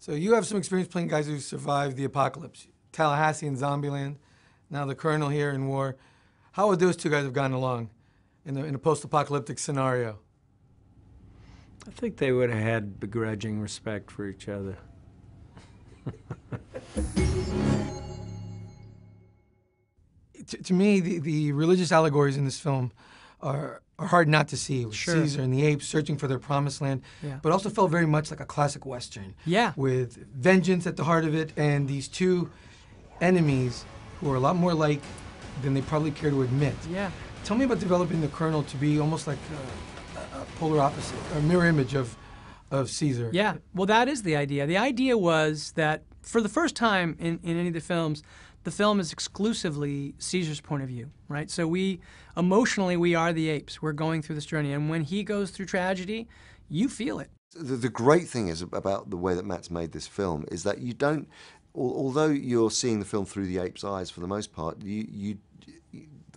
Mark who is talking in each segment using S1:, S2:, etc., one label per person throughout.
S1: So you have some experience playing guys who survived the apocalypse. Tallahassee in Zombieland, now the Colonel here in war. How would those two guys have gotten along in a post-apocalyptic scenario?
S2: I think they would have had begrudging respect for each other.
S1: To me, the religious allegories in this film are hard not to see. With
S3: Sure.
S1: Caesar and the apes searching for their promised land,
S3: Yeah.
S1: but also felt very much like a classic Western.
S3: Yeah.
S1: With vengeance at the heart of it, and these two enemies who are a lot more alike than they probably care to admit.
S3: Yeah.
S1: Tell me about developing the Colonel to be almost like a polar opposite, a mirror image of Caesar.
S3: Yeah, well, that is the idea. The idea was that for the first time in any of the film is exclusively Caesar's point of view, right? So emotionally, we are the apes. We're going through this journey. And when he goes through tragedy, you feel it.
S4: The great thing is about the way that Matt's made this film is that you don't, although you're seeing the film through the ape's eyes for the most part,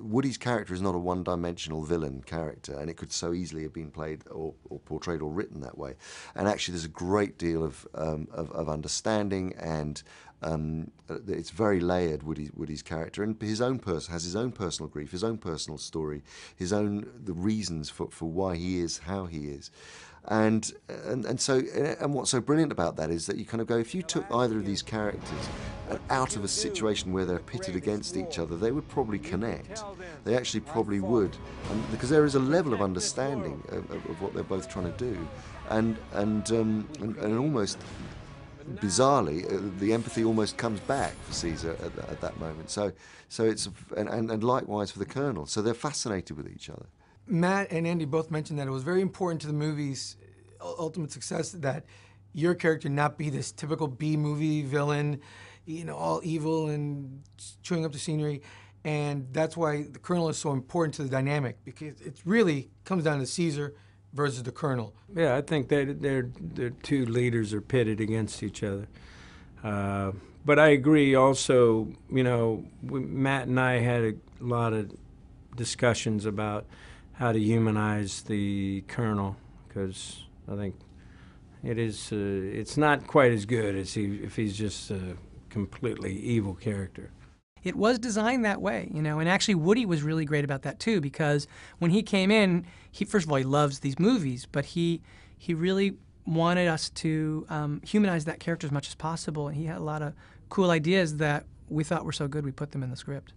S4: Woody's character is not a one-dimensional villain character, and it could so easily have been played or portrayed or written that way. And actually, there's a great deal of understanding, and it's very layered. Woody's character, and has his own personal grief, his own personal story, the reasons for why he is how he is. And what's so brilliant about that is that you kind of go, if you took either of these characters out of a situation where they're pitted against each other, they would probably connect. They actually probably would, because there is a level of understanding of what they're both trying to do, and almost bizarrely, the empathy almost comes back for Caesar at that moment. So it's and likewise for the Colonel. So they're fascinated with each other.
S1: Matt and Andy both mentioned that it was very important to the movie's ultimate success that your character not be this typical B-movie villain, all evil and chewing up the scenery. And that's why the Colonel is so important to the dynamic, because it really comes down to Caesar versus the Colonel.
S2: Yeah, I think their two leaders are pitted against each other. But I agree also, Matt and I had a lot of discussions about how to humanize the Colonel, because I think it's not quite as good as if he's just a completely evil character.
S3: It was designed that way, and actually Woody was really great about that too, because when he came in, first of all, he loves these movies, but he really wanted us to humanize that character as much as possible, and he had a lot of cool ideas that we thought were so good we put them in the script.